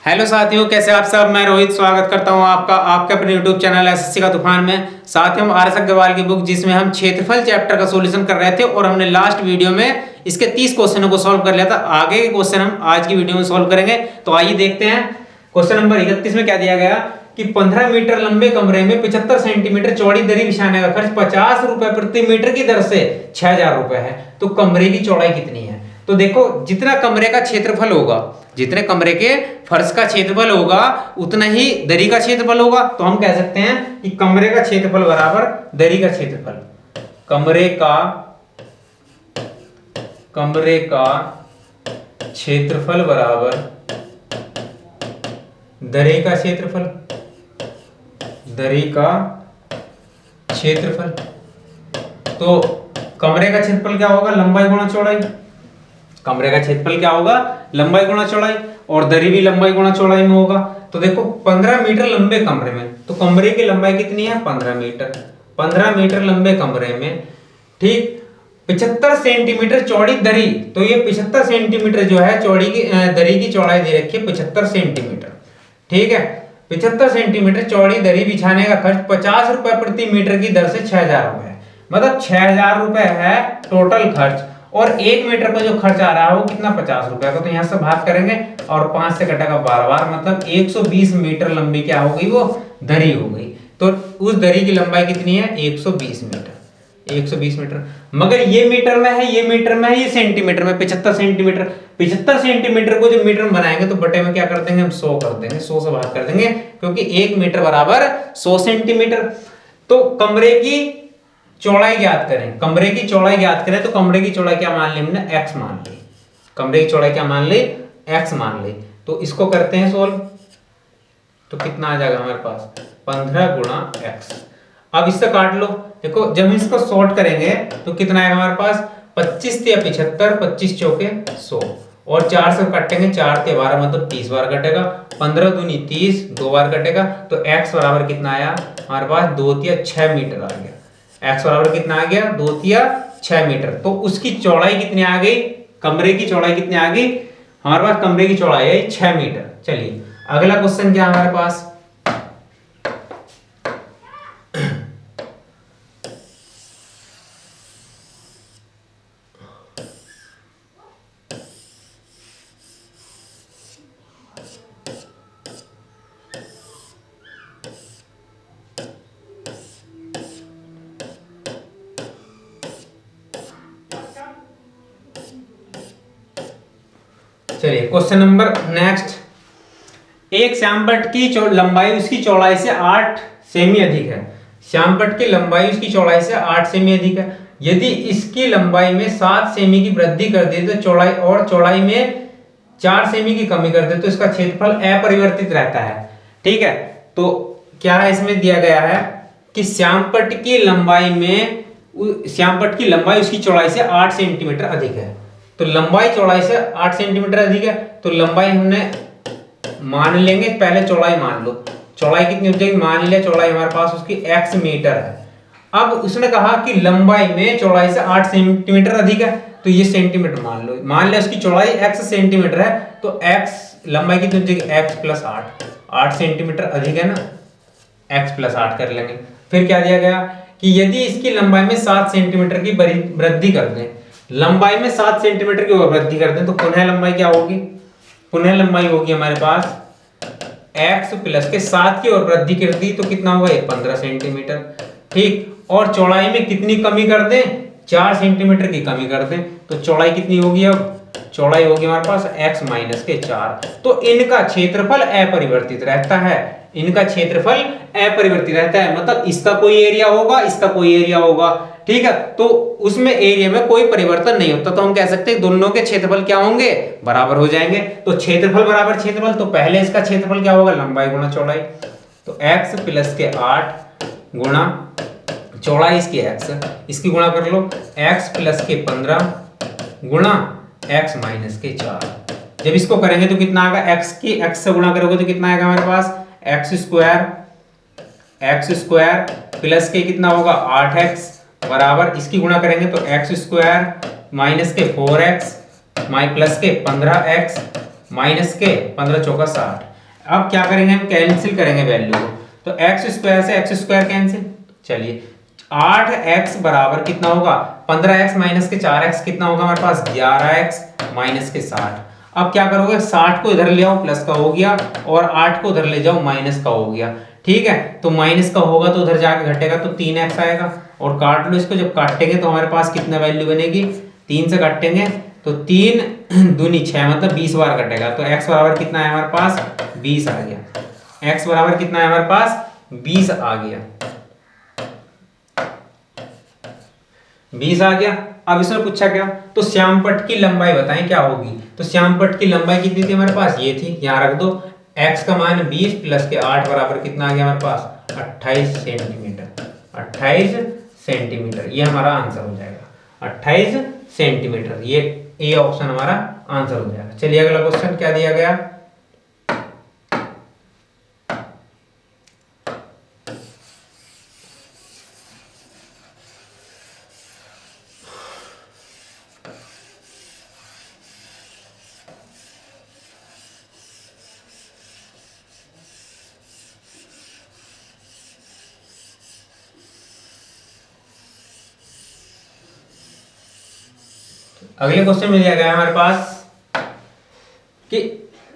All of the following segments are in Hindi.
हेलो साथियों, कैसे आप सब। मैं रोहित स्वागत करता हूं आपका आपके अपने यूट्यूब चैनल एसएससी का तूफान में। साथियों, हम आर.एस. अग्रवाल की बुक जिसमें हम क्षेत्रफल चैप्टर का सॉल्यूशन कर रहे थे और हमने लास्ट वीडियो में इसके 30 क्वेश्चनों को सॉल्व कर लिया था। आगे के क्वेश्चन हम आज की वीडियो में सॉल्व करेंगे। तो आइए देखते हैं। क्वेश्चन नंबर 31 में क्या दिया गया कि 15 मीटर लंबे कमरे में 75 सेंटीमीटर चौड़ी दरी बिछाने का खर्च 50 रुपए प्रति मीटर की दर से 6000 रुपए है। तो कमरे की चौड़ाई कितनी है? तो देखो, जितना कमरे का क्षेत्रफल होगा, जितने कमरे के फर्श का क्षेत्रफल होगा उतना ही दरी का क्षेत्रफल होगा। तो हम कह सकते हैं कि कमरे का क्षेत्रफल बराबर दरी का क्षेत्रफल। कमरे का क्षेत्रफल बराबर दरी का क्षेत्रफल। दरी का क्षेत्रफल। तो कमरे का क्षेत्रफल क्या होगा? लंबाई गुणा चौड़ाई। कमरे का क्षेत्रफल क्या होगा? लंबाई गुणा चौड़ाई। और दरी भी लंबाई गुणा चौड़ाई में होगा। तो देखो, 15 मीटर लंबे कमरे में, तो कमरे की लंबाई कितनी है? 15 मीटर। 15 मीटर लंबे कमरे में, ठीक, 75 सेंटीमीटर चौड़ी दरी। तो ये 75 सेंटीमीटर जो है चौड़ी की दरी की चौड़ाई दे रखी है 75 सेंटीमीटर। ठीक है, 75 सेंटीमीटर चौड़ी दरी बिछाने का खर्च 50 रुपए प्रति मीटर की दर से 6000 रुपए है। मतलब 6000 रुपए है टोटल खर्च। और 1 मीटर का जो खर्च आ रहा है वो कितना? 50 रुपए का। तो यहां से भाग करेंगे और 5 से कटेगा 12 बार, मतलब 120 मीटर लंबी क्या हो गई? वो दरी हो गई। तो उस दरी की लंबाई कितनी है? 120 मीटर। 120 मीटर। मगर ये मीटर में है, ये मीटर में है, ये सेंटीमीटर में। 75 सेंटीमीटर। 75 सेंटीमीटर को जब मीटर में बनाएंगे तो बटे में क्या कर देंगे हम? 100 कर देंगे। 100 से भाग कर देंगे, क्योंकि 1 मीटर बराबर 100 सेंटीमीटर। तो कमरे की चौड़ाई ज्ञात करें। कमरे की चौड़ाई ज्ञात करें तो कमरे की चौड़ाई क्या मान ली हमने? x मान ली। कमरे की चौड़ाई क्या मान ली? x मान ली। तो इसको करते हैं सोल्व। तो कितना आ जाएगा हमारे पास? 15 गुणा x। अब इससे काट लो। देखो, जब हम इसको सॉर्ट करेंगे तो कितना आएगा हमारे पास? 25 या 75, 25 चौके 100 और 4 से काटेंगे, 4 के 12, मतलब 30 बार कटेगा। 15 दूनी 30, 2 बार कटेगा। तो x बराबर कितना आया हमारे पास? 2 या 6 मीटर आ गया। x बराबर कितना आ गया? 2 या 6 मीटर। तो उसकी चौड़ाई कितनी आ गई? कमरे की चौड़ाई कितनी आ गई हमारे पास? कमरे की चौड़ाई है 6 मीटर। चलिए, अगला क्वेश्चन क्या है हमारे पास? चलिए, क्वेश्चन नंबर नेक्स्ट। एक श्यामपट्ट की लंबाई उसकी चौड़ाई से 8 सेमी अधिक है। श्यामपट्ट की लंबाई उसकी चौड़ाई से 8 सेमी अधिक है। यदि इसकी लंबाई में 7 सेमी की वृद्धि कर दे तो चौड़ाई में 4 सेमी की कमी कर दे तो इसका क्षेत्रफल अपरिवर्तित रहता है। ठीक है, तो क्या है इसमें दिया गया है कि श्यामपट्ट की लंबाई उसकी चौड़ाई से 8 सेंटीमीटर अधिक है। तो लंबाई चौड़ाई से 8 सेंटीमीटर अधिक है। तो लंबाई हमने मान लेंगे, पहले चौड़ाई मान लो। चौड़ाई कितनी हो जाएगी? मान लिया चौड़ाई हमारे पास उसकी x मीटर है। अब उसने कहा कि लंबाई में चौड़ाई से 8 सेंटीमीटर अधिक है, तो ये सेंटीमीटर मान लो। मान लिया उसकी चौड़ाई x सेंटीमीटर है, तो x लंबाई कितनी हो जाएगी? x प्लस 8 सेंटीमीटर अधिक है ना, x प्लस 8 कर लेंगे। फिर क्या दिया गया कि यदि इसकी लंबाई में 7 सेंटीमीटर की वृद्धि कर दें, लंबाई में 7 सेंटीमीटर की वृद्धि कर दें तो पुनः लंबाई क्या होगी? पुनः लंबाई होगी हमारे पास x प्लस के 7 की और वृद्धि कर दी तो कितना होगा? ये 15 सेंटीमीटर। ठीक, और चौड़ाई में कितनी कमी कर दें? 4 सेंटीमीटर की कमी कर दें तो चौड़ाई कितनी होगी? अब चौड़ाई होगी हमारे पास x माइनस के 4। तो इनका क्षेत्रफल अपरिवर्तित रहता है। इनका क्षेत्रफल अपरिवर्तित रहता है, मतलब इसका कोई एरिया होगा, इसका कोई एरिया होगा। ठीक है, तो उसमें एरिया में कोई परिवर्तन नहीं होता। तो हम कह सकते हैं दोनों के क्षेत्रफल क्या होंगे? बराबर हो जाएंगे। तो क्षेत्रफल बराबर क्षेत्रफल, तो पहले इसका क्षेत्रफल क्या होगा? लंबाई गुणा चौड़ाई। तो x प्लस के 8 गुणा चौड़ाई इसकी x, इसकी गुणा कर लो, x प्लस के 15 गुणा x माइनस के 4। जब इसको करेंगे तो कितना आएगा? x से गुणा करोगे तो कितना आएगा हमारे पास? x स्क्वायर प्लस के कितना होगा? 8x बराबर, इसकी गुणा करेंगे तो x स्क्वायर माइनस के 4x प्लस के 15x माइनस के 15 चौका 60। अब क्या करेंगे, हम कैंसिल करेंगे वैल्यू को, तो एक्स स्क्वायर से एक्स स्क्वायर कैंसिल। चलिए 8x बराबर कितना होगा, 15x माइनस के 4x कितना होगा हमारे पास, 11x माइनस के 60। अब क्या करोगे, 60 को इधर ले आओ प्लस का हो गया, और 8 को उधर ले जाओ माइनस का हो गया। ठीक है, तो माइनस का होगा तो उधर जाके घटेगा तो 3x आएगा, और काट लो इसको। जब काटेंगे तो हमारे पास कितना वैल्यू बनेगी, 3 से काटेंगे तो 3 दूनी 6, मतलब 20 बार कटेगा। तो x बराबर कितना है हमारे पास, 20 आ गया। x बराबर कितना है हमारे पास, 20 आ गया, 20 आ गया। अब इसमें पूछा क्या, तो श्यामपट्ट की लंबाई बताएं क्या होगी। तो श्यामपट्ट की लंबाई कितनी थी हमारे पास, ये थी, यहाँ रख दो। x का मान 20 प्लस के 8 बराबर कितना आ गया हमारे पास, 28 सेंटीमीटर। 28 सेंटीमीटर ये हमारा आंसर हो जाएगा, 28 सेंटीमीटर। ये ए ऑप्शन हमारा आंसर हो जाएगा। चलिए अगला क्वेश्चन क्या दिया गया, अगले क्वेश्चन में दिया गया हमारे पास कि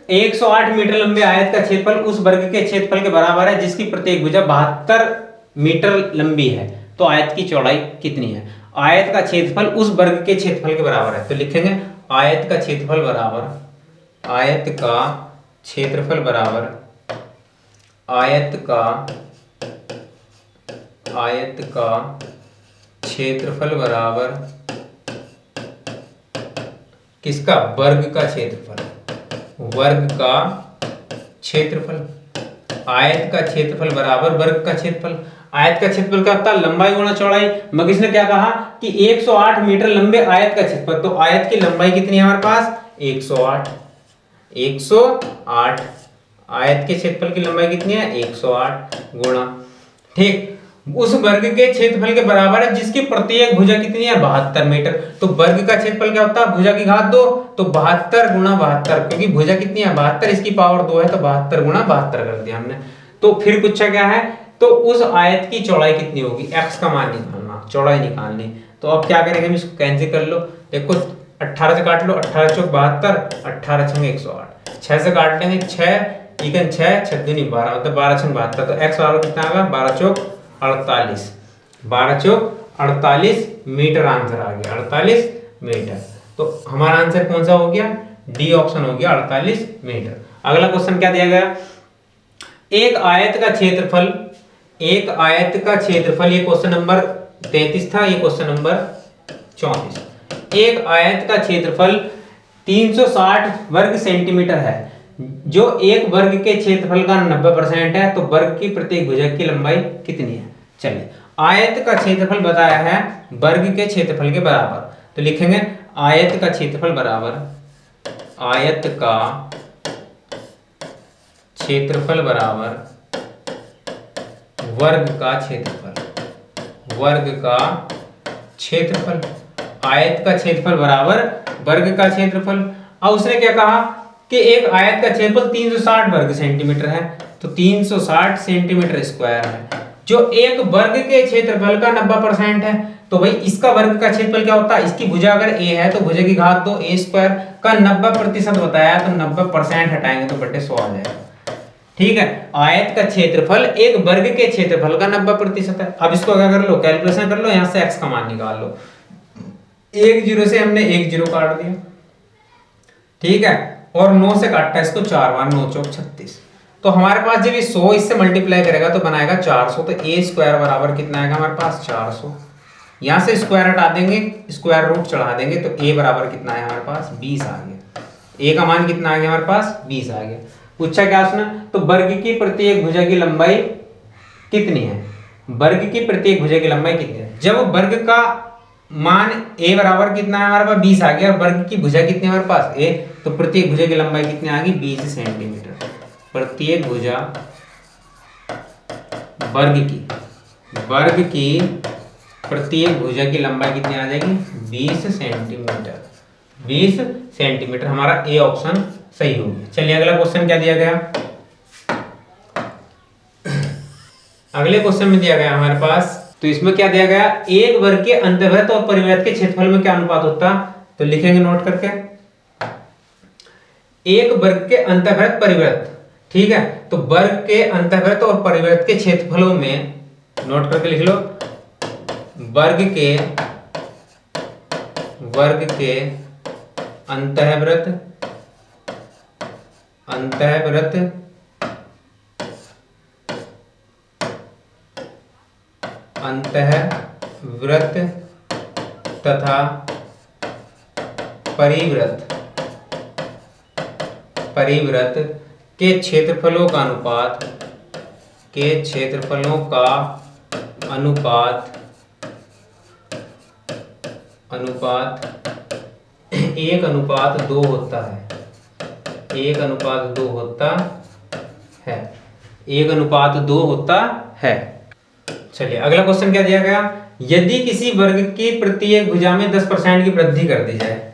108 मीटर लंबे आयत का क्षेत्रफल उस वर्ग के क्षेत्रफल के बराबर है जिसकी प्रत्येक भुजा 72 मीटर लंबी है, तो आयत की चौड़ाई कितनी है। आयत का क्षेत्रफल उस वर्ग के क्षेत्रफल के बराबर है, तो लिखेंगे आयत का क्षेत्रफल बराबर, आयत का क्षेत्रफल बराबर, आयत का क्षेत्रफल बराबर किसका, वर्ग का क्षेत्रफल, वर्ग का क्षेत्रफल। आयत का क्षेत्रफल बराबर वर्ग का क्षेत्रफल। आयत का क्षेत्रफल क्या होता है, लंबाई गुणा चौड़ाई। मगर ने क्या कहा कि 108 मीटर लंबे आयत का क्षेत्रफल, तो आयत की लंबाई कितनी है हमारे पास, 108। 108 आयत के क्षेत्रफल की लंबाई कितनी है, 108 गुणा, ठीक, उस वर्ग के क्षेत्रफल के बराबर है जिसकी प्रत्येक भुजा कितनी है, 72 मीटर। तो वर्ग का क्षेत्रफल क्या होता है, भुजा की घात 2, तो 72 गुणा 72, क्योंकि भुजा कितनी है 72, इसकी पावर 2 है, तो 72 गुणा 72 कर दिया हमने। तो फिर पूछा क्या है, तो उस आयत की चौड़ाई कितनी होगी, x का मान निकालना, चौड़ाई निकालनी। तो अब क्या करेंगे, हम इसको कैंसिल कर लो। देखो 18 से काट लो, 18 चौक 72, 18 छंग 108, 6 से काट लेंगे 6 इकन 6 6 दूनी 12, मतलब 12 छंग 72, तो x बराबर कितना आएगा, 12 चौक 48, 12 चौक 48 मीटर आंसर आ गया, 48 मीटर। तो हमारा आंसर कौन सा हो गया, डी ऑप्शन हो गया, 48 मीटर। अगला क्वेश्चन क्या दिया गया, एक आयत का क्षेत्रफल, एक आयत का क्षेत्रफल, ये क्वेश्चन नंबर 33 था, ये क्वेश्चन नंबर 34। एक आयत का क्षेत्रफल 360 वर्ग सेंटीमीटर है, जो एक वर्ग के क्षेत्रफल का 90% है, तो वर्ग की प्रत्येक भुजा की लंबाई कितनी है। चलिए आयत का क्षेत्रफल बताया है वर्ग के क्षेत्रफल के बराबर, तो लिखेंगे आयत का क्षेत्रफल बराबर, आयत का क्षेत्रफल बराबर वर्ग का क्षेत्रफल, वर्ग का क्षेत्रफल। आयत का क्षेत्रफल बराबर वर्ग का क्षेत्रफल। अब उसने क्या कहा कि एक आयत का क्षेत्रफल 360 वर्ग सेंटीमीटर है, तो 360 सेंटीमीटर स्क्वायर है, जो एक वर्ग के क्षेत्रफल का 90% है। तो भाई इसका वर्ग का क्षेत्रफल क्या होता है, इसकी भुजा अगर a है तो भुजा की घात 2 a स्क्वायर का 90% बताया, तो 90% हटाएंगे तो बटे 100 आ जाएगा। ठीक है, आयत का क्षेत्रफल एक वर्ग के क्षेत्रफल का 90% है। अब इसको क्या कर लो, कैलकुलेशन कर लो, यहां से x का मान निकाल लो। 1 0 से हमने 1 0 काट दिया, ठीक है, और 9 से काटता है इसको 4 बार, 9 चौक 36। तो हमारे पास जब ये 100 इससे मल्टीप्लाई करेगा तो बनाएगा 400, तो a स्क्वायर बराबर कितना आएगा हमारे पास, 400। यहां से स्क्वायर हटा देंगे, स्क्वायर रूट चढ़ा देंगे, तो a बराबर कितना है हमारे पास, 20 आ गया। a का मान कितना आ गया हमारे पास, 20 आ गया। पूछा क्या उसने, तो वर्ग की प्रत्येक भुजा की लंबाई कितनी है, वर्ग की प्रत्येक भुजा की लंबाई कितनी है। जब वर्ग का मान a बराबर कितना है हमारे पास, 20 आ गया, और वर्ग की भुजा कितनी है हमारे पास, a, तो प्रत्येक भुजा की लंबाई कितनी आ गई, 20 सेंटीमीटर। प्रत्येक भुजा वर्ग की प्रत्येक भुजा की लंबाई कितनी आ जाएगी, 20 सेंटीमीटर। 20 सेंटीमीटर हमारा ए ऑप्शन सही हो गया। चलिए अगला क्वेश्चन क्या दिया गया, अगले क्वेश्चन में दिया गया हमारे पास, तो इसमें क्या दिया गया, एक वर्ग के अंतर्वृत्त और परिवृत्त के क्षेत्रफल में क्या अनुपात होता, तो लिखेंगे नोट करके, एक वर्ग के अंतर्वृत्त परिवृत्त, ठीक है, तो वर्ग के अंतर्वृत्त और परिवृत्त के क्षेत्रफलों में, नोट करके लिख लो, वर्ग के अंतःवृत्त तथा परिवृत्त के क्षेत्रफलों का अनुपात 1:2 होता है, 1:2 होता है। चलिए अगला क्वेश्चन क्या दिया गया, यदि किसी वर्ग की प्रत्येक भुजा में 10% की वृद्धि कर दी जाए,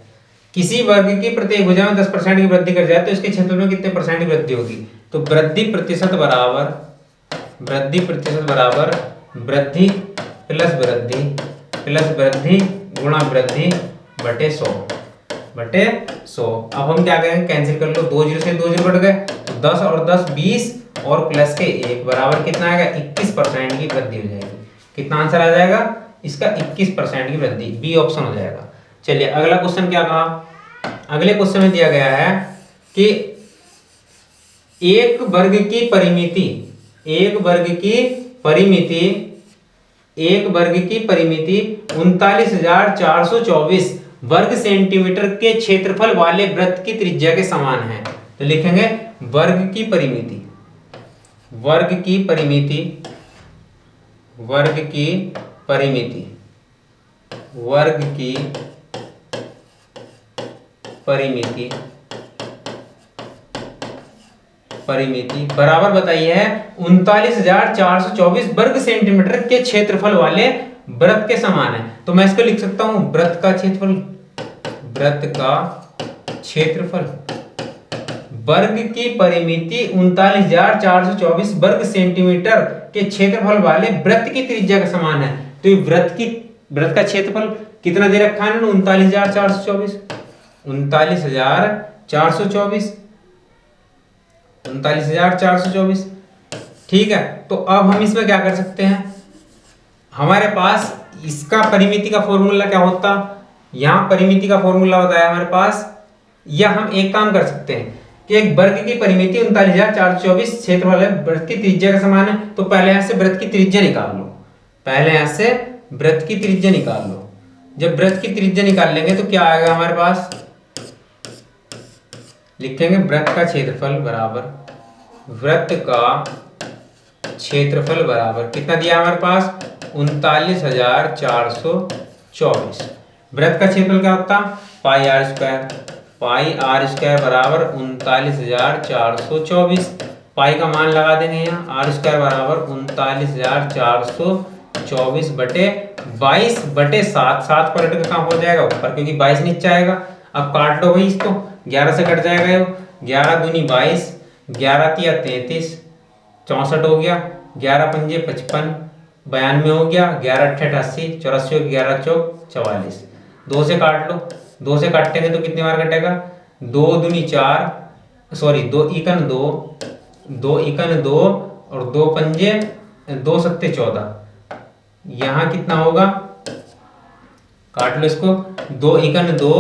किसी वर्ग की प्रत्येक भुजा में 10% की वृद्धि कर जाए तो इसके क्षेत्रफल में कितने % की वृद्धि होगी, तो वृद्धि प्रतिशत बराबर वृद्धि प्लस वृद्धि गुणा वृद्धि बटे 100। अब हम क्या करेंगे, कैंसिल कर लो, 2 0 से 2 0 कट गए, तो 10 और 10 20 और प्लस के 1 बराबर कितना आएगा, 21% की वृद्धि हो जाएगी। कितना आंसर आ जाएगा इसका, 21% की वृद्धि, बी ऑप्शन हो जाएगा। चलिए अगला क्वेश्चन क्या कहा, अगले क्वेश्चन में दिया गया है कि एक वर्ग की परिमिति 39,424 वर्ग सेंटीमीटर के क्षेत्रफल वाले वृत्त की त्रिज्या के समान है। तो लिखेंगे वर्ग की परिमिति बराबर बताइए है 39,424 वर्ग सेंटीमीटर के क्षेत्रफल वाले वृत्त के समान है। तो मैं इसको लिख सकता हूं वृत्त का क्षेत्रफल वर्ग की परिमिति 39,424 वर्ग सेंटीमीटर के क्षेत्रफल वाले वृत्त की त्रिज्या के समान है। तो ये वृत्त का क्षेत्रफल कितना दे रखा है, 39,424, ठीक है। तो अब हम इसमें क्या कर सकते हैं, हमारे पास इसका परिमिति का फॉर्मूला क्या होता, यहां परिमिति का फॉर्मूला होता है हमारे पास, या हम एक काम कर सकते हैं कि एक वर्ग की परिमिति 39,424 क्षेत्रफल है, वृत्त की त्रिज्या का समान है, तो पहले यहां से वृत्त की त्रिज्या निकाल लो। जब वृत्त की त्रिज्या निकाल लेंगे तो क्या आएगा हमारे पास, लिखेंगे वृत्त का क्षेत्रफल बराबर कितना दिया हमारे पास, 39,424। वृत्त का क्षेत्रफल क्या होता, पाई आर स्क्वायर बराबर 39,424। पाई का मान लगा देंगे यहाँ, आर स्क्वायर बराबर 39,424 बटे 22 बटे 7, 7 पलट का काम हो जाएगा ऊपर क्योंकि 22 नीचे आएगा। अब काट लो भाई इसको, 11 से कट जाएगा, 11 दूनी 22, 11 तिया 33, 64 हो गया, 11 पंजे 55, 92 हो गया, 11 अट्ठे 88, 84, 11 चौक 44। 2 से काट लो, 2 से काटेंगे तो कितनी बार कटेगा, 2 दूनी 4, सॉरी 2 इकन 2 और 2 पंजे 2 सत्ते 14। यहाँ कितना होगा, काट लो इसको, 2 इकन 2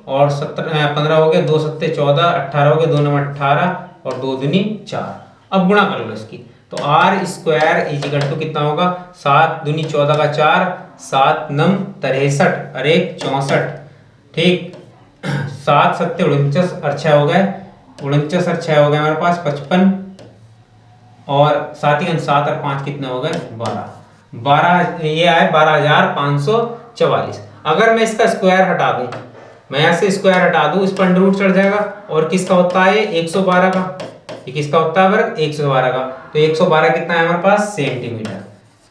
और 15 हो गया, 2 सत्ते 14, 18 हो गया, 2 नम 18 और 2 दूनी 4। अब गुणा कर लो इसकी, तो आर स्क्वायर इजिकल टू कितना होगा, 7 दूनी 14 का 4, 7 नम 63 और 1 64, ठीक, 7 सत्ते 49 और 6 हो गए, 49 और 6 हो गए हमारे पास 55, और 7 ही 7 और 5 कितने हो गए 12, ये आए 12,544। अगर मैं इसका स्क्वायर हटा दूं, मैं यहाँ से स्क्वायर हटा दूं, इस पर अंडर रूट चढ़ जाएगा, और किसका होता है 112 का, ये किसका होता है वर्ग 112 का, तो 112 कितना है हमारे पास सेंटीमीटर,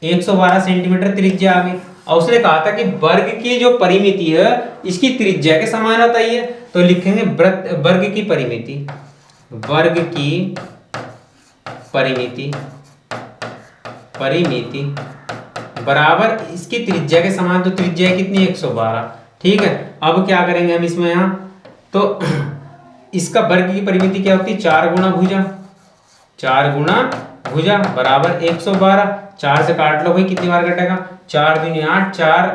112 सेंटीमीटर त्रिज्या आ गई। और उसने कहा था कि वर्ग की जो परिमिति है इसकी त्रिज्या के समान होता है, तो लिखेंगे वर्ग की परिमिति परिमिति बराबर इसकी त्रिज्या के समान, तो त्रिज्या कितनी 112। ठीक है, अब क्या करेंगे हम इसमें यहाँ, तो इसका वर्ग की परिमिति क्या होती है 4 गुना भुजा, 4 गुना भुजा बराबर 112। 4 से काट लो भाई, कितनी बार कटेगा, 4 दूनी 8, 4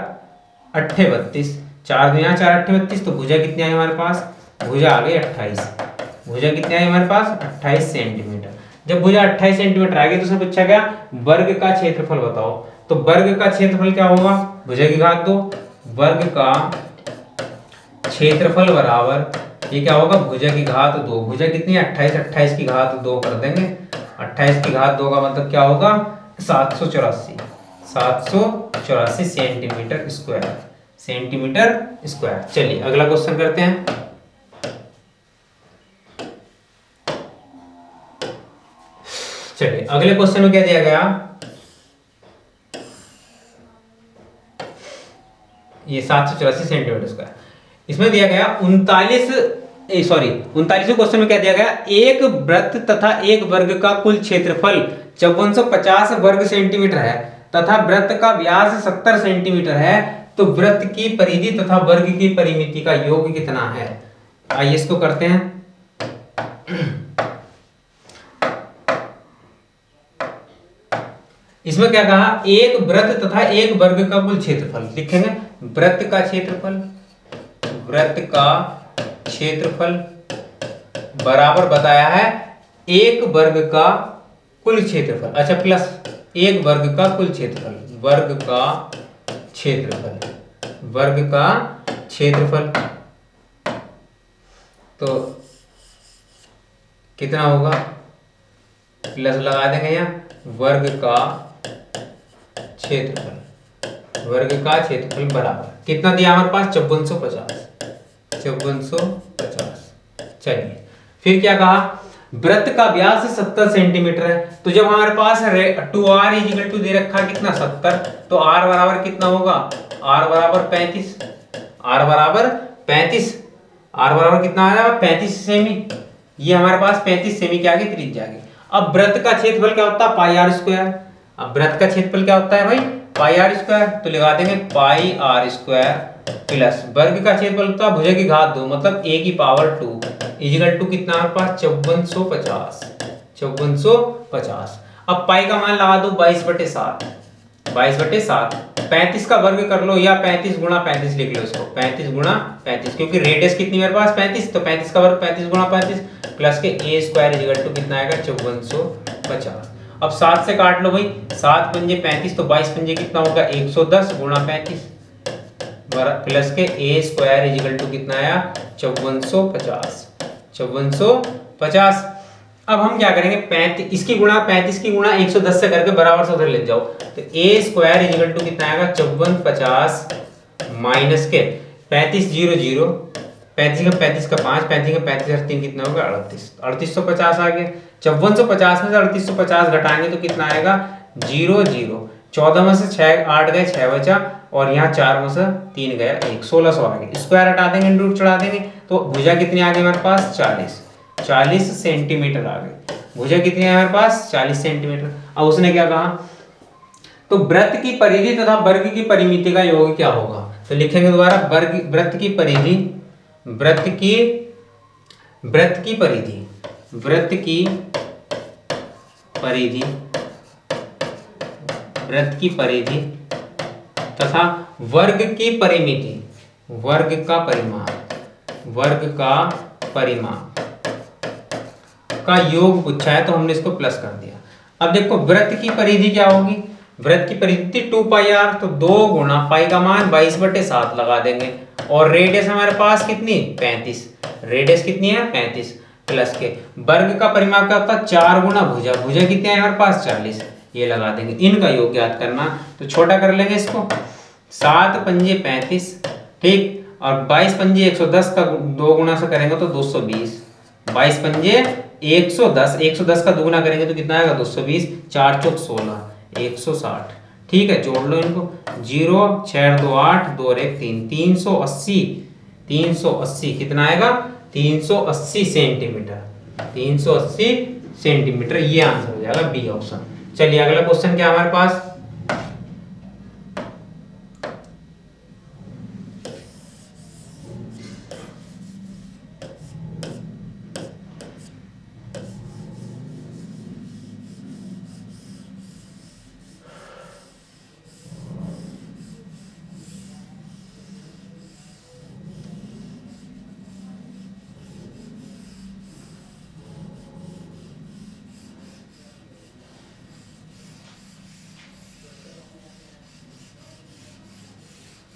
अट्ठे 32, 4 दूनी 4 अट्ठे 32, तो भुजा कितनी आई हमारे पास, भुजा आ गई 28। भुजा कितनी आई हमारे पास 28 सेंटीमीटर। जब भुजा 28 सेंटीमीटर आ गई तो उसने पूछा क्या, वर्ग का क्षेत्रफल बताओ। तो वर्ग का क्षेत्रफल क्या होगा, भुजा की घात 2, वर्ग का क्षेत्रफल बराबर ये क्या होगा, भुजा की घात 2। भुजा कितनी है 28, 28 की घात 2 कर देंगे, 28 की घात 2 का मतलब क्या होगा 784, 784 सेंटीमीटर स्क्वायर, सेंटीमीटर स्क्वायर। चलिए अगला क्वेश्चन करते हैं। चलिए अगले क्वेश्चन में क्या दिया गया, ये 784 सेंटीमीटर स्क्वायर। इसमें दिया गया 39वें क्वेश्चन में क्या दिया गया, एक वृत्त तथा एक वर्ग का कुल क्षेत्रफल 5450 वर्ग सेंटीमीटर है तथा वृत्त का व्यास 70 सेंटीमीटर है, तो वृत्त की परिधि तथा वर्ग की परिमिति का योग कितना है। आइए इसको करते हैं। इसमें क्या कहा, एक वृत्त तथा एक वर्ग का कुल क्षेत्रफल लिखेंगे, वृत्त का क्षेत्रफल, वृत्त का क्षेत्रफल बराबर बताया है एक वर्ग का कुल क्षेत्रफल, अच्छा प्लस एक वर्ग का कुल क्षेत्रफल, वर्ग का क्षेत्रफल, वर्ग का क्षेत्रफल तो कितना होगा, प्लस लगा देंगे यहाँ, वर्ग का क्षेत्रफल, वर्ग का क्षेत्रफल बराबर कितना दिया हमारे पास 5450, 5450। चलिए फिर क्या कहा, वृत्त का व्यास 70 सेंटीमीटर है, तो जब हमारे पास 2r इक्वल टू दे रखा कितना 70, तो r बराबर कितना होगा, r बराबर 35, r बराबर 35, r बराबर कितना आ जाएगा 35 सेमी। ये हमारे पास 35 सेमी क्या आ गई, त्रिज्या आ गई। अब वृत्त का क्षेत्रफल क्या होता है पाई आर स्क्वायर। अब वृत्त का क्षेत्रफल क्या होता है भाई पाई आर स्क्वायर, तो लगा देंगे पाई आर स्क्वायर प्लस वर्ग का क्षेत्रफल होता है भुजा की घात 2 मतलब a की पावर 2 इक्वल टू कितना हमारे पास 5450, 5450। अब पाई का मान लगा दो 22/7, 22/7। 35 का वर्ग कर लो या 35 गुणा 35 लिख लो इसको, 35 गुणा 35, क्योंकि रेडियस कितनी मेरे पास 35, तो 35 का वर्ग 35 गुणा 35 प्लस के a स्क्वायर इक्वल टू कितना आएगा 5450। अब 7 से काट लो भाई, 7 पंजे 35, तो 22 पंजे कितना होगा 110 गुणा 35 प्लस के a स्क्वायर इक्वल टू कितना आया 5450, 5450। अब हम क्या करेंगे 35 इसकी गुणा 35 की गुणा 110 से करके बराबर से उधर ले जाओ, तो a स्क्वायर इक्वल टू कितना आएगा 5450 माइनस के 35 0 0, 35 का 35 का 5, 35 का 35 और 3 कितना होगा 38, 3850 आ गया। 5450 में से 3850 घटाएंगे तो कितना आएगा 0 0, 14 में से 6 8 गए 6 बचा, और यहाँ 4 में से 3 गया 1, 1600 आ गए। स्क्वायर हटा देंगे रूट चढ़ा देंगे, तो भुजा कितनी आ गई हमारे पास 40 सेंटीमीटर आ गई। भुजा कितनी है हमारे पास 40 सेंटीमीटर। अब उसने क्या कहा, तो वृत्त की परिधि तथा वर्ग की परिमिति का योग क्या होगा, तो लिखेंगे दोबारा वृत्त की परिधि, वृत्त की परिधि, वृत्त की परिधि, वृत्त की परिधि तथा वर्ग की परिमिति, वर्ग का परिमाण, वर्ग का परिमाण का योग पूछा है, तो हमने इसको प्लस कर दिया। अब देखो वृत्त की परिधि क्या होगी, वृत्त की परिधि 2 पाई आर, तो 2 गुणा पाई का मान 22/7 लगा देंगे, और रेडियस हमारे पास कितनी 35, रेडियस कितनी है 35 प्लस के वर्ग का परिमाप क्या होता है 4 गुणा भुजा, भुजा कितनी है हमारे पास 40, ये लगा देंगे। इनका योग ज्ञात करना, तो छोटा कर लेंगे इसको, 7 पंजे 35 ठीक, और 22 पंजे 110 का 2 गुना से करेंगे तो 220, 22 पंजे 110, 110 का 2 गुना करेंगे तो कितना आएगा 220, 4 चौक 16, 160 ठीक है। जोड़ लो इनको, 0 6 2 8 2 1 3, 380, 380 कितना आएगा 380 सेंटीमीटर, 380 सेंटीमीटर, ये आंसर हो जाएगा बी ऑप्शन। चलिए अगला क्वेश्चन क्या है हमारे पास।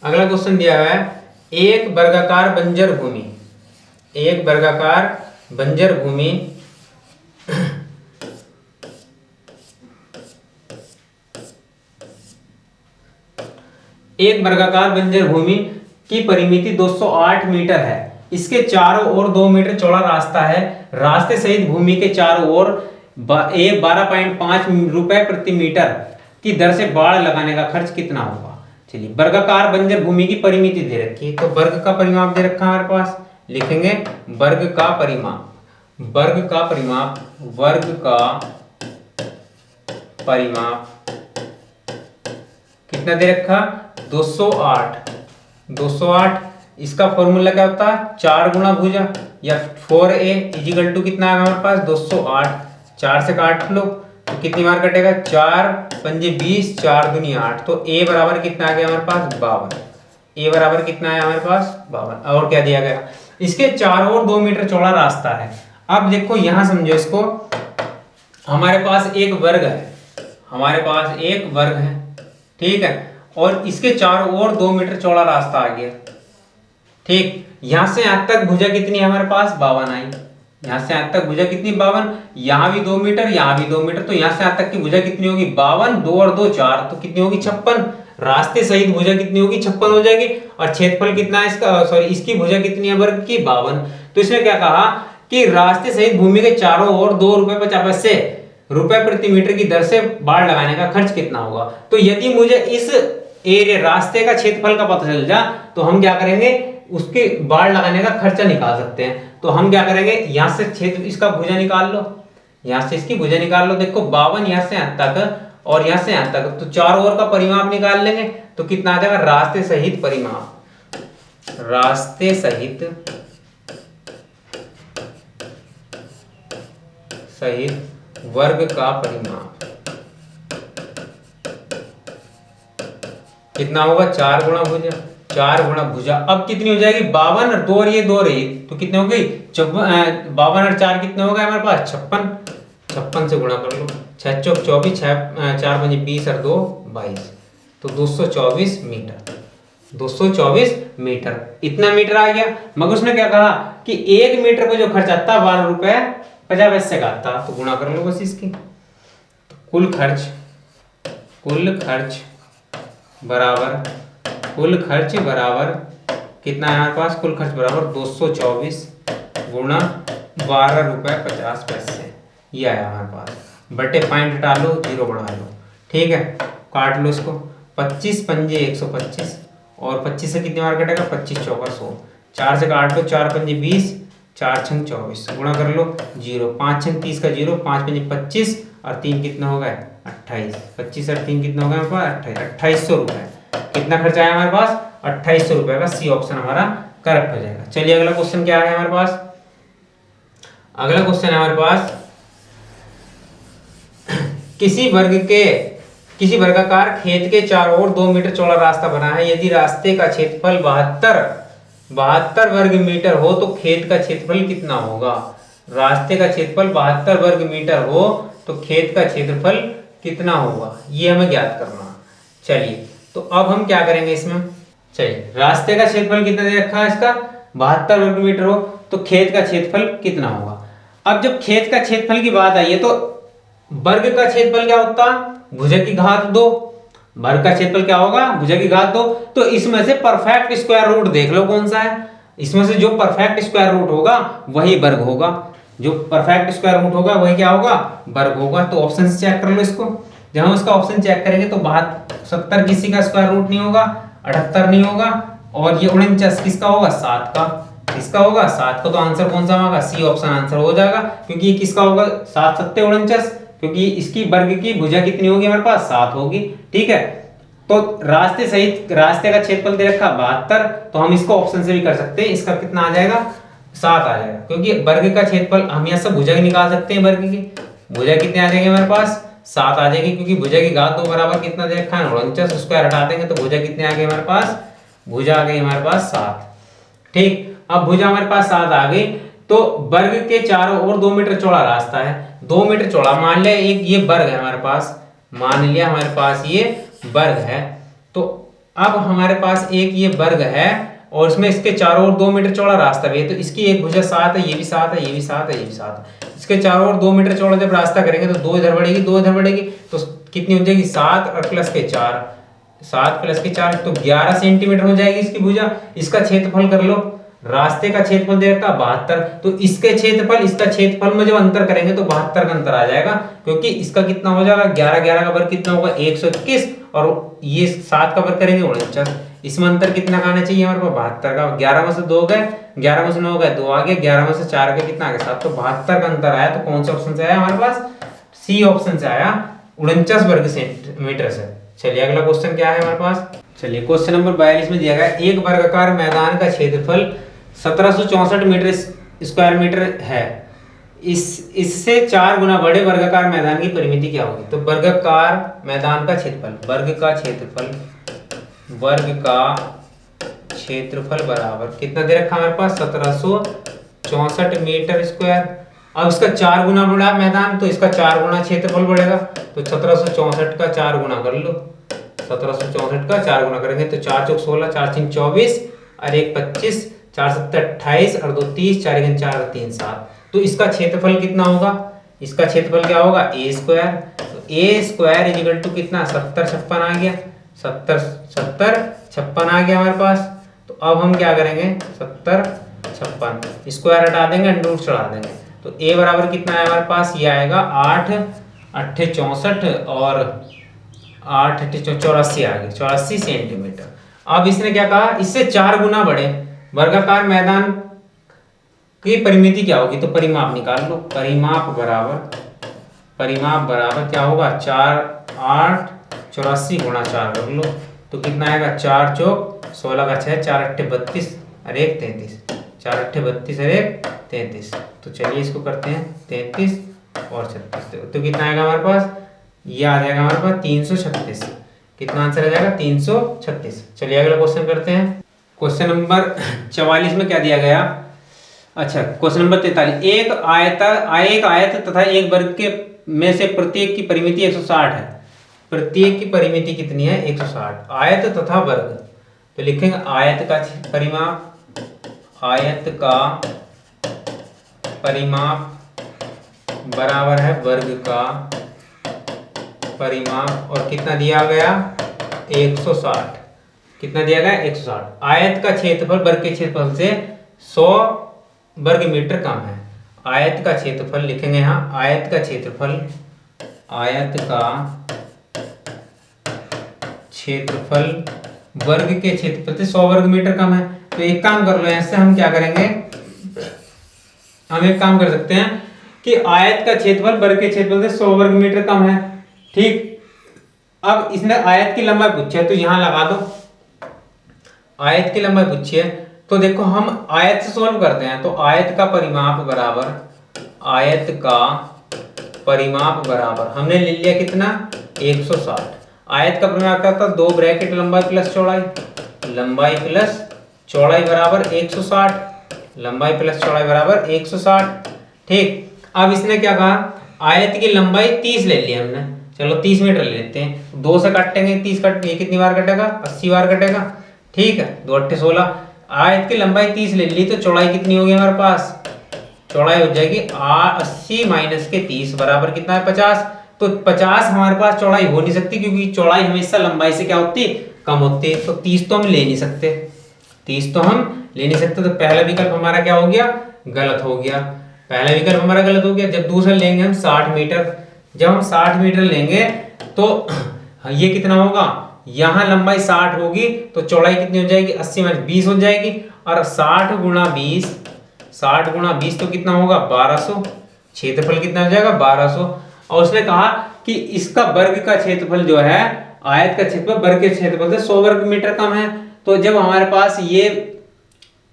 अगला क्वेश्चन दिया हुआ है एक वर्गाकार बंजर भूमि, एक वर्गाकार बंजर भूमि एक वर्गाकार बंजर भूमि की परिमिति 208 मीटर है। इसके चारों ओर 2 मीटर चौड़ा रास्ता है। रास्ते सहित भूमि के चारों ओर 12.5 रुपए प्रति मीटर की दर से बाड़ लगाने का खर्च कितना होगा। चलिए वर्गाकार बंजर भूमि की परिमिति दे रखी है, तो वर्ग का परिमाप दे रखा है हमारे पास, लिखेंगे वर्ग का परिमाप, वर्ग का परिमाप, वर्ग का परिमाप कितना दे रखा 208, 208। इसका फॉर्मूला क्या होता है 4 गुणा भुजा या 4a इजिकल टू कितना है हमारे पास 208, 4 से काट लो तो कितनी बार कटेगा 4 पंजे 20, 4 दूनी 8, तो a बराबर कितना आ गया हमारे पास 52, a बराबर कितना है हमारे पास 52। और क्या दिया गया इसके चारों ओर 2 मीटर चौड़ा रास्ता है। अब देखो यहां समझो इसको, हमारे पास एक वर्ग है, हमारे पास एक वर्ग है, ठीक है, और इसके चारों ओर 2 मीटर चौड़ा रास्ता आ गया, ठीक। यहां से यहां तक भुजा कितनी है हमारे पास 52 आई, यहां से यहां तक भुजा कितनी 52, यहां भी 2 मीटर, यहां भी 2 मीटर, तो यहां से यहां तक की भुजा कितनी होगी 52, 2 और 2 4, तो कितनी होगी 56। रास्ते सहित भुजा कितनी होगी 56 हो जाएगी। और क्षेत्रफल कितना है इसका, सॉरी इसकी भुजा कितनी है वर्ग की 52। तो इसने क्या कहा कि रास्ते सहित भूमि के चारों ओर 2 रुपए 50 पैसे रुपए प्रति मीटर की दर से बाड़ लगाने का खर्च कितना होगा। तो यदि मुझे इस एरिया रास्ते का क्षेत्रफल का पता चल जा तो हम क्या करेंगे उसके बाड़ लगाने का खर्चा निकाल सकते हैं। तो हम क्या करेंगे यहां से क्षेत्र इसका भुजा निकाल लो, यहां से इसकी भुजा निकाल लो, देखो 52 यहां से यहां तक और यहां से यहां तक, तो चारों ओर का परिमाप निकाल लेंगे तो कितना आ जाएगा रास्ते सहित परिमाप, रास्ते सहित वर्ग का परिमाप कितना होगा 4 गुणा भुजा, 4 गुणा भुजा। अब कितनी हो जाएगी 52 और 2 और ये 2 रही तो कितने हो गई 52 और 4 कितने हो गए हमारे पास 56, 56 से गुणा कर लो, 6 चौक 24, 4 पंजे 20 और 2 22, तो 224 मीटर, 224 मीटर इतना मीटर आ गया। मगर उसने क्या कहा कि 1 मीटर पे जो खर्च आता 12 रुपए 50 पैसे का आता, तो गुणा कर लो बस इसकी। तो कुल खर्च बराबर कितना है हमारे पास, कुल खर्च बराबर 224 गुणा 12 रुपए 50 पैसे, ये आया हमारे पास, बटे पॉइंट हटा लो 0 बढ़ा लो, ठीक है, काट लो इसको, 25 पंजे 125 और 25 से कितनी बार कटेगा 25 चौका 100, 4 से काट लो 4 पंजे 20, 4 छंग 24 गुणा कर लो 0, 5 छंग 30 का 0, 5 पंजे 25 और 3 कितना हो गया 28, 25 और 3 कितना हो गया हमारे पास 2800 रुपए। कितना खर्चा आया हमारे पास 2800 रुपए का, सी ऑप्शन हमारा करेक्ट हो जाएगा। चलिए अगला क्वेश्चन क्या है हमारे पास, अगला क्वेश्चन है हमारे पास किसी वर्गाकार खेत के चारों ओर 2 मीटर चौड़ा रास्ता बना है। यदि रास्ते का क्षेत्रफल 72 वर्ग मीटर हो तो खेत का क्षेत्रफल कितना होगा। रास्ते का क्षेत्रफल 72 वर्ग मीटर हो तो खेत का क्षेत्रफल कितना होगा, ये हमें ज्ञात करना। चलिए तो अब हम क्या करेंगे इसमें, चलिए रास्ते का क्षेत्रफल कितना दे रखा है इसका 72 वर्ग मीटर हो तो खेत का क्षेत्रफल कितना होगा। अब जब खेत का क्षेत्रफल की बात आई है तो वर्ग का क्षेत्रफल क्या होता है भुजा की घात 2, वर्ग का क्षेत्रफल क्या होगा भुजा की घात 2, तो इसमें से परफेक्ट स्क्वायर रूट देख लो कौन सा है, इसमें से जो परफेक्ट स्क्वायर रूट होगा वही वर्ग होगा, जो परफेक्ट स्क्वायर रूट होगा वही क्या होगा वर्ग होगा। तो ऑप्शन से चेक कर लो इसको, जब हम इसका ऑप्शन चेक करेंगे तो 72 किसी का स्क्वायर रूट नहीं होगा, 78 नहीं होगा, और ये 49 किसका होगा 7 का, किसका होगा 7 का, तो आंसर कौन सा होगा सी ऑप्शन आंसर हो जाएगा, क्योंकि ये किसका होगा 7 7 49, क्योंकि इसकी वर्ग की भुजा कितनी होगी हमारे पास 7 होगी। ठीक है, तो रास्ते सहित रास्ते का क्षेत्रफल दे रखा 72, तो हम इसको ऑप्शन से भी कर सकते हैं। इसका कितना आ जाएगा 7 आ जाएगा, क्योंकि वर्ग का क्षेत्रफल हम यहाँ से भुजा निकाल सकते हैं। वर्ग की भुजा कितने आ जाएंगे हमारे पास 7 आ जाएगी, क्योंकि भुजा की घात 2 बराबर कितना दे रखा है 49, स्क्वायर हटा देंगे तो भुजा कितने आ गए हमारे पास, भुजा आ गई हमारे पास 7। ठीक, अब भुजा हमारे पास 7 आ गई, तो वर्ग के चारों ओर 2 मीटर चौड़ा रास्ता है। 2 मीटर चौड़ा, मान लिया एक ये वर्ग है हमारे पास, मान लिया हमारे पास ये वर्ग है। तो अब हमारे पास एक ये वर्ग है और इसमें इसके चारों ओर 2 मीटर चौड़ा रास्ता भी है, तो इसकी एक भुजा 7 है, ये भी 7 है, ये भी 7 है, ये भी 7 है। इसके चारों ओर 2 मीटर चौड़ा जब रास्ता करेंगे तो 2 इधर बढ़ेगी, 2 इधर बढ़ेगी, तो कितनी हो जाएगी 7 और प्लस के 4, 7 प्लस के 4 तो 11 सेंटीमीटर हो जाएगी इसकी भुजा। इसका क्षेत्रफल कर लो, रास्ते का क्षेत्रफल दे रखा 72, तो इसके क्षेत्रफल इसका क्षेत्रफल में जब अंतर करेंगे तो 72 का अंतर आ जाएगा, क्योंकि इसका कितना हो जाएगा 11 11 का वर्ग कितना होगा 121, और ये 7 का वर्ग करेंगे 49। इसमें अंतर कितना का आना चाहिए हमारे पास 72 का। 11 में से 2 गए, 11 में से 9 गए 2 आ गए, 11 में से 4 गए कितना आ गया 7, तो 72 का अंतर आया। तो कौन से ऑप्शन से आया हमारे पास, सी ऑप्शन से आया, 49 वर्ग सेंटीमीटर से। चलिए अगला क्वेश्चन क्या है हमारे पास। चलिए क्वेश्चन नंबर 42 में दिया गया एक वर्गाकार मैदान का क्षेत्रफल 1764 मीटर स्क्वायर मीटर है, इससे 4 गुना बड़े वर्गाकार मैदान की परिमिति क्या होगी। तो वर्गाकार मैदान का क्षेत्रफल, वर्ग का क्षेत्रफल बराबर कितना दे रखा हमारे पास 1764 मीटर स्क्वायर। अब इसका 4 गुना बड़ा मैदान, तो इसका 4 गुना क्षेत्रफल बढ़ेगा, तो 1764 का 4 गुना कर लो, 1764 का 4 गुना करेंगे तो 4 चौक 16, 4 3 24 और 1 25, 4 7 28 और 2 30, 4 1 4 3 7। तो इसका क्षेत्रफल कितना होगा, इसका क्षेत्रफल क्या होगा ए स्क्वायर। तो ए स्क्वायर इज इक्वल टू कितना 70 56 आ गया, 70 70 56 आ गया हमारे पास। तो अब हम क्या करेंगे 70 56 स्क्वायर हटा देंगे, अंडर चढ़ा देंगे, तो ए बराबर कितना है हमारे पास, ये आएगा 8 8 64 और 8 8 84 आ गए 84 सेंटीमीटर। अब इसने क्या कहा, इससे 4 गुना बड़े वर्गाकार मैदान की परिमिति क्या होगी। तो परिमाप निकाल लो, परिमाप बराबर क्या होगा 4 8 84 गुणा 4 कर लो, तो कितना आएगा 4 चौक 16 का 6, 4 8 32 और 1 33, 4 8 32 और 1 33। तो चलिए इसको करते हैं 33 और 36, तो कितना आएगा हमारे पास, ये आ जाएगा हमारे पास 336। कितना आंसर आ जाएगा 336। चलिए अगला क्वेश्चन करते हैं। क्वेश्चन नंबर 44 में क्या दिया गया, अच्छा क्वेश्चन नंबर 43, एक आयत तथा एक वर्ग के में से प्रत्येक की परिमिति 160 है। प्रत्येक की परिमिति कितनी है 160, आयत तथा वर्ग। तो लिखेंगे आयत का परिमाप बराबर है वर्ग का परिमाप, और कितना दिया गया 160। कितना दिया गया 160। आयत का क्षेत्रफल वर्ग के क्षेत्रफल से 100 वर्ग मीटर कम है। आयत का क्षेत्रफल लिखेंगे यहाँ, आयत का क्षेत्रफल वर्ग के क्षेत्रफल से 100 वर्ग मीटर कम है। तो एक काम कर लो, ऐसे हम क्या करेंगे, हम एक काम कर सकते हैं कि आयत का क्षेत्रफल वर्ग के क्षेत्रफल से 100 वर्ग मीटर कम है। ठीक, अब इसने आयत की लंबाई पूछी है, तो यहां लगा दो, आयत की लंबाई पूछी है, तो देखो हम आयत से सॉल्व करते हैं। तो आयत का परिमाप बराबर हमने ले लिया कितना 160। आयत का परिमाप क्या था, 2 ब्रैकेट लंबाई प्लस चौड़ाई, लंबाई प्लस चौड़ाई बराबर 160, लंबाई प्लस चौड़ाई बराबर 160। ठीक, अब इसने क्या कहा, आयत की लंबाई 30 ले ली हमने, चलो 30 मीटर ले लेते हैं, 2 से काटेंगे 30 कट, ये कितनी बार कटेगा 80 बार कटेगा। ठीक है, 2 8 16, आयत की लंबाई 30 ले ली, तो चौड़ाई कितनी होगी हमारे पास, चौड़ाई हो जाएगी 80 माइनस के 30 बराबर कितना है 50। तो 50 हमारे पास चौड़ाई हो नहीं सकती, क्योंकि चौड़ाई हमेशा लंबाई से क्या होती है कम होती है। तो 30 तो हम ले नहीं सकते, 30 तो हम ले नहीं सकते, तो पहला विकल्प हमारा क्या हो गया, गलत हो गया। पहला विकल्प हमारा गलत हो गया। जब दूसरा लेंगे हम 60 मीटर, जब हम 60 मीटर लेंगे तो ये कितना होगा, यहाँ लंबाई 60 होगी तो चौड़ाई कितनी हो जाएगी 80 माइनस 20 हो जाएगी, और 60 गुणा 20 तो कितना होगा 1200, क्षेत्रफल कितना हो जाएगा 1200। और उसने कहा कि इसका वर्ग का क्षेत्रफल जो है, आयत का क्षेत्रफल वर्ग के क्षेत्रफल से 100 वर्ग मीटर कम है। तो जब हमारे पास ये,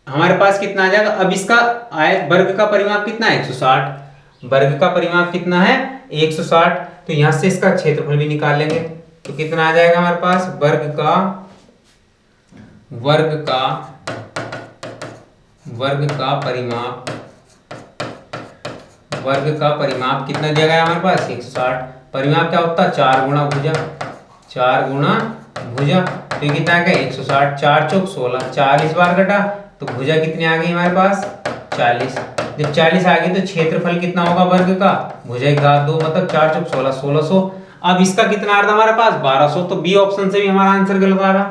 हमारे पास कितना आ जाएगा, अब इसका आयत वर्ग का परिमाप कितना है 160, वर्ग का परिमाप कितना है 160, तो यहां से इसका क्षेत्रफल भी निकाल लेंगे। तो कितना आ जाएगा हमारे पास, वर्ग का परिमाप कितना दिया गया हमारे पास 160। परिमाप क्या होता है 4 गुणा भुजा, 4 गुणा भुजा, तो ये कितना आ गया 160, 4 चौक 16, 40 बार कटा, तो भुजा कितनी आ गई हमारे पास 40। जब 40 आ गई तो क्षेत्रफल कितना होगा वर्ग का, भुजा की घात 2 मतलब 4 चौक 16, 1600। अब इसका कितना आ रहा था हमारे पास 1200, तो बी ऑप्शन से भी हमारा आंसर गलत आ रहा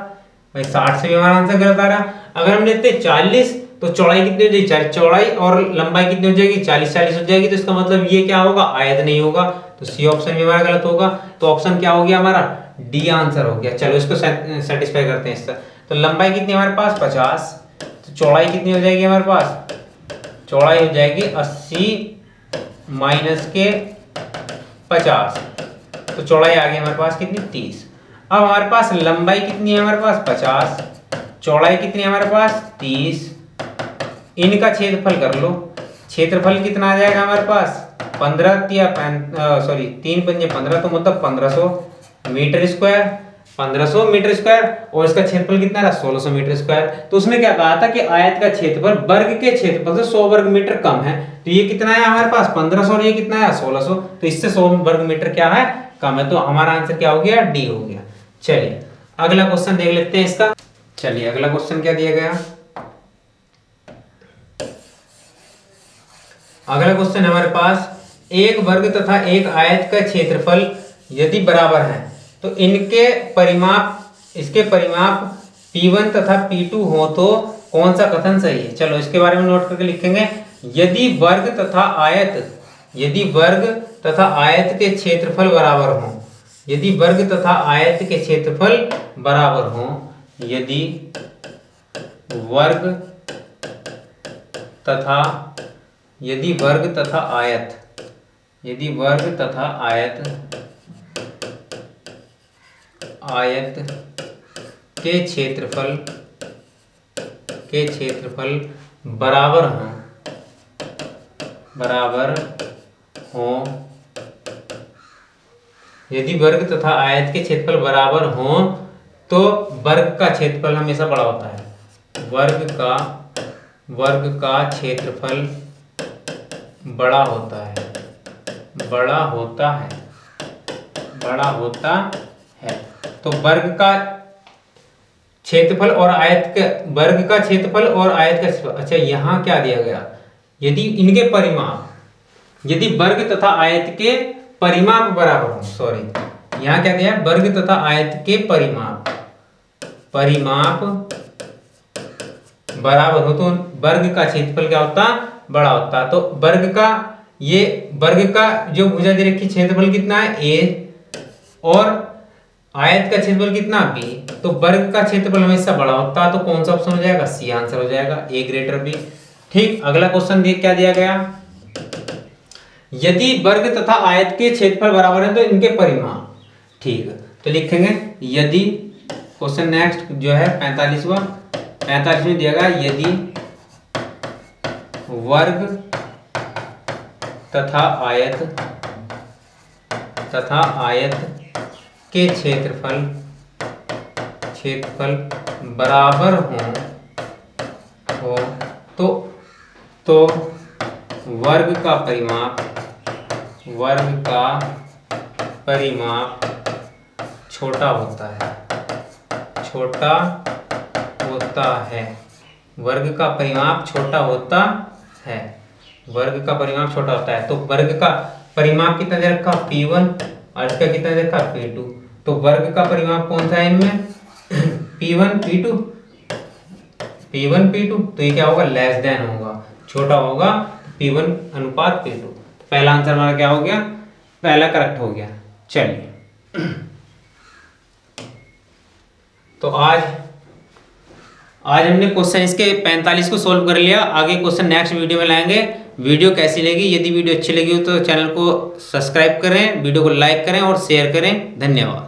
भाई, 60 से भी हमारा आंसर गलत आ रहा। अगर हम लेते 40 तो चौड़ाई कितनी हो जाएगी 40, चौड़ाई और लंबाई कितनी हो जाएगी 40 40 हो जाएगी, तो इसका मतलब ये क्या होगा, आयत नहीं होगा, तो सी ऑप्शन भी हमारा गलत होगा। तो ऑप्शन क्या हो गया हमारा, डी आंसर हो गया। चलो इसको सेटिस्फाई करते हैं इससे। तो लंबाई कितनी हमारे पास 50, तो चौड़ाई कितनी हो जाएगी हमारे पास, चौड़ाई हो जाएगी 80 माइनस के 50, तो चौड़ाई आ गई हमारे पास कितनी 30। अब हमारे पास लंबाई कितनी है हमारे पास 50, चौड़ाई कितनी है हमारे पास 30, इनका क्षेत्रफल कर लो, क्षेत्रफल कितना आ जाएगा हमारे पास 15 या 3 पंजे 15, तो मतलब 1500 मीटर स्क्वायर, 1500 मीटर स्क्वायर, और इसका क्षेत्रफल कितना रहा 1600 मीटर स्क्वायर। तो उसमें क्या कहा था कि आयत का क्षेत्रफल वर्ग के क्षेत्रफल से 100 वर्ग मीटर कम है, तो ये कितना है हमारे पास 1500 और ये कितना है 1600, तो इससे 100 वर्ग मीटर क्या है कम है, तो हमारा आंसर क्या हो गया, डी हो गया। चलिए अगला क्वेश्चन देख लेते हैं इसका। चलिए अगला क्वेश्चन क्या दिया गया, अगला क्वेश्चन है हमारे पास, एक वर्ग तथा एक आयत का क्षेत्रफल यदि बराबर है तो इसके परिमाप P1 तथा P2 हो तो कौन सा कथन सही है। चलो इसके बारे में नोट करके लिखेंगे, यदि वर्ग तथा आयत के क्षेत्रफल बराबर हो, यदि वर्ग तथा आयत के क्षेत्रफल बराबर हो, यदि वर्ग तथा आयत के क्षेत्रफल बराबर हो, यदि वर्ग तथा आयत के क्षेत्रफल बराबर हो तो वर्ग का क्षेत्रफल हमेशा बड़ा होता है, वर्ग का क्षेत्रफल बड़ा होता है। तो वर्ग का क्षेत्रफल और आयत का, वर्ग का क्षेत्रफल और आयत का, अच्छा यहाँ क्या दिया गया, यदि इनके परिमाप, यदि वर्ग तथा आयत के परिमाप बराबर हो, सॉरी यहाँ क्या दिया है, वर्ग तथा आयत के परिमाप बराबर हो तो वर्ग का क्षेत्रफल क्या होता, बड़ा होता। तो वर्ग का जो भुजा दे रखी क्षेत्रफल कितना है a, और आयत का क्षेत्रफल कितना b, तो वर्ग का क्षेत्रफल हमेशा बड़ा होता है, तो कौन सा ऑप्शन हो जाएगा, सी आंसर हो जाएगा, a ग्रेटर b। ठीक, अगला क्वेश्चन देख क्या दिया गया, यदि वर्ग तथा आयत के क्षेत्रफल बराबर है तो इनके परिमाप, ठीक है तो लिखेंगे, यदि क्वेश्चन नेक्स्ट जो है 45 में दिया गया, यदि वर्ग तथा आयत के क्षेत्रफल बराबर हो तो वर्ग का परिमाप छोटा होता है, वर्ग का परिमाप छोटा होता है, वर्ग का परिमाप छोटा होता है। तो वर्ग का परिमाप कितना दे रखा P1 और इसका कितना दे रखा P2, तो वर्ग का परिमाप कौन सा है इनमें P1 P2, तो ये क्या होगा, लेस देन होगा, छोटा होगा, P1 अनुपात P2। पहला आंसर हमारा क्या हो गया, पहला करेक्ट हो गया। चलिए तो आज हमने क्वेश्चन इसके 45 को सोल्व कर लिया, आगे क्वेश्चन नेक्स्ट वीडियो में लाएंगे। वीडियो कैसी लगी, यदि वीडियो अच्छी लगी हो तो चैनल को सब्सक्राइब करें, वीडियो को लाइक करें और शेयर करें। धन्यवाद।